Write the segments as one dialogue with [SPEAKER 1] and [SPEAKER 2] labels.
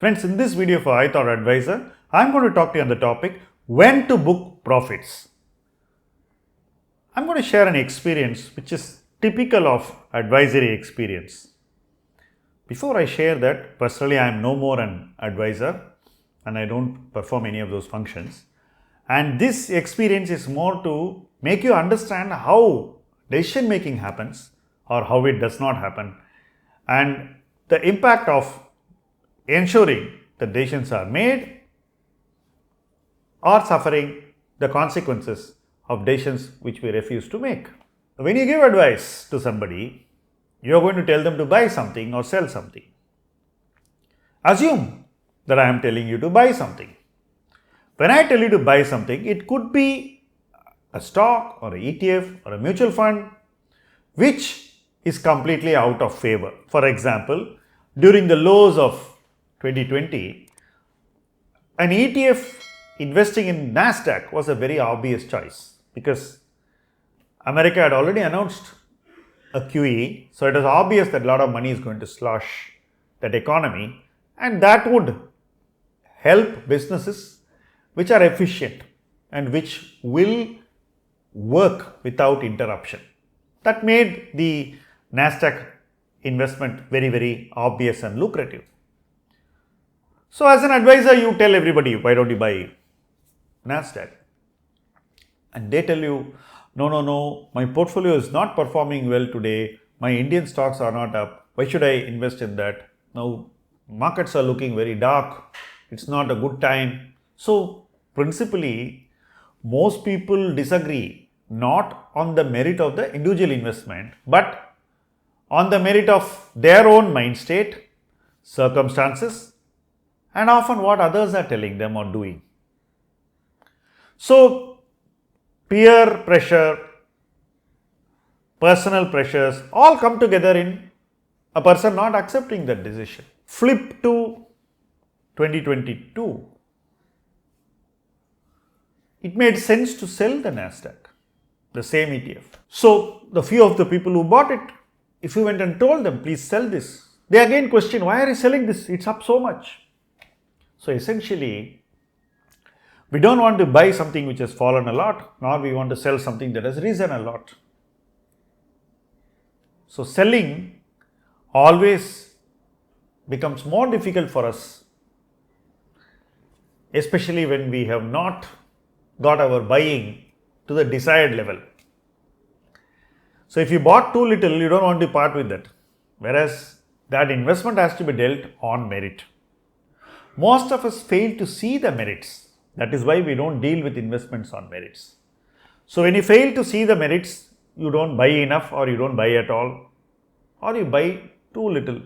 [SPEAKER 1] Friends, in this video for ithought Advisor, I am going to talk to you on the topic when to book profits. I am going to share an experience which is typical of advisory experience. Before I share that, personally I am no more an advisor and I don't perform any of those functions. And this experience is more to make you understand how decision making happens or how it does not happen, and the impact of ensuring that decisions are made or suffering the consequences of decisions which we refuse to make. When you give advice to somebody, you are going to tell them to buy something or sell something. Assume that I am telling you to buy something. When I tell you to buy something, it could be a stock or an ETF or a mutual fund which is completely out of favor. For example, during the lows of 2020, an ETF investing in Nasdaq was a very obvious choice because America had already announced a QE, so it was obvious that a lot of money is going to slosh that economy, and that would help businesses which are efficient and which will work without interruption. That made the Nasdaq investment very, very obvious and lucrative. So as an advisor, you tell everybody, why don't you buy Nasdaq? And they tell you, no, my portfolio is not performing well today. My Indian stocks are not up. Why should I invest in that? Now, markets are looking very dark. It's not a good time. So principally, most people disagree not on the merit of the individual investment, but on the merit of their own mind state, circumstances, and often what others are telling them or doing. So, peer pressure, personal pressures all come together in a person not accepting that decision. Flip to 2022. It made sense to sell the Nasdaq, the same ETF. So, the few of the people who bought it, if you went and told them, please sell this, they again question, why are you selling this? It's up so much. So essentially, we don't want to buy something which has fallen a lot, nor we want to sell something that has risen a lot. So selling always becomes more difficult for us, especially when we have not got our buying to the desired level. So if you bought too little, you don't want to part with that, whereas that investment has to be dealt on merit. Most of us fail to see the merits. That is why we don't deal with investments on merits. So when you fail to see the merits, you don't buy enough, or you don't buy at all, or you buy too little.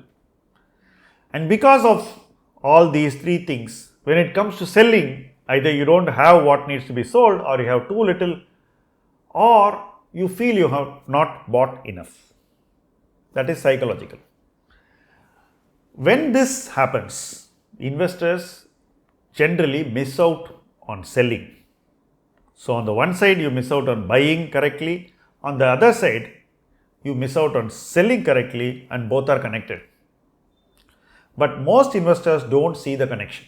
[SPEAKER 1] And because of all these three things, when it comes to selling, either you don't have what needs to be sold, or you have too little, or you feel you have not bought enough. That is psychological. When this happens, investors generally miss out on selling. So on the one side, you miss out on buying correctly. On the other side, you miss out on selling correctly, and both are connected. But most investors don't see the connection.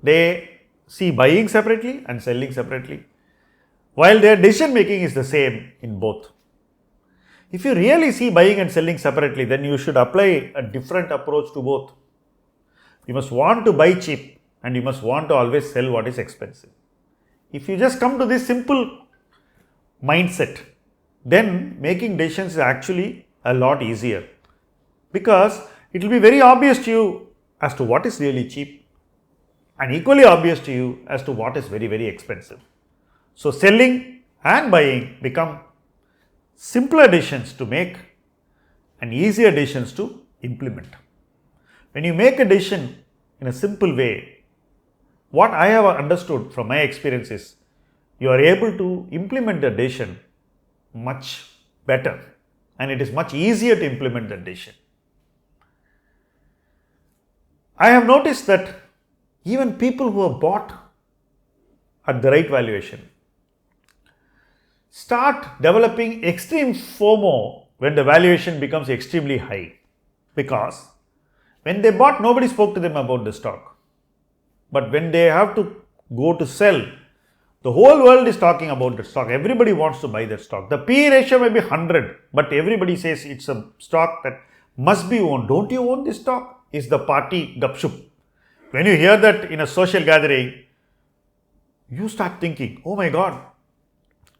[SPEAKER 1] They see buying separately and selling separately, while their decision making is the same in both. If you really see buying and selling separately, then you should apply a different approach to both. You must want to buy cheap, and you must want to always sell what is expensive. If you just come to this simple mindset, then making decisions is actually a lot easier, because it will be very obvious to you as to what is really cheap, and equally obvious to you as to what is very, very expensive. So selling and buying become simpler decisions to make and easier decisions to implement. When you make a decision in a simple way, what I have understood from my experience is you are able to implement the decision much better, and it is much easier to implement that decision. I have noticed that even people who have bought at the right valuation start developing extreme FOMO when the valuation becomes extremely high, because When they bought, nobody spoke to them about the stock. But when they have to go to sell, the whole world is talking about the stock. Everybody wants to buy that stock. The P ratio may be 100, but everybody says it's a stock that must be owned. Don't you own this stock? Is the party gupshup. When you hear that in a social gathering, you start thinking, oh my God,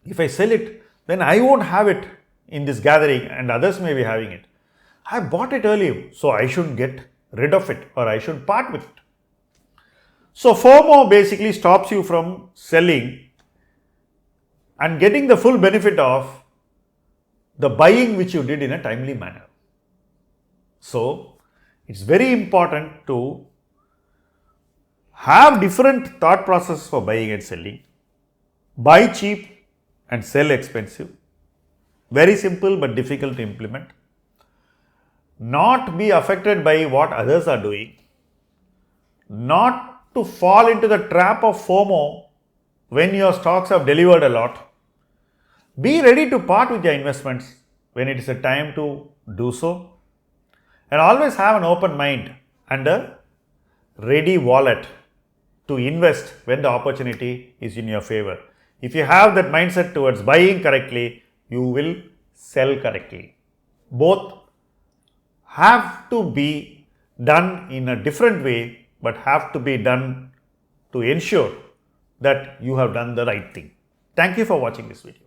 [SPEAKER 1] if I sell it, then I won't have it in this gathering and others may be having it. I bought it earlier, so I should get rid of it or I should part with it. So FOMO basically stops you from selling and getting the full benefit of the buying which you did in a timely manner. So it's very important to have different thought process for buying and selling. Buy cheap and sell expensive. Very simple but difficult to implement. Not be affected by what others are doing. Not to fall into the trap of FOMO when your stocks have delivered a lot. Be ready to part with your investments when it is a time to do so. And always have an open mind and a ready wallet to invest when the opportunity is in your favor. If you have that mindset towards buying correctly, you will sell correctly. Both have to be done in a different way, but have to be done to ensure that you have done the right thing. Thank you for watching this video.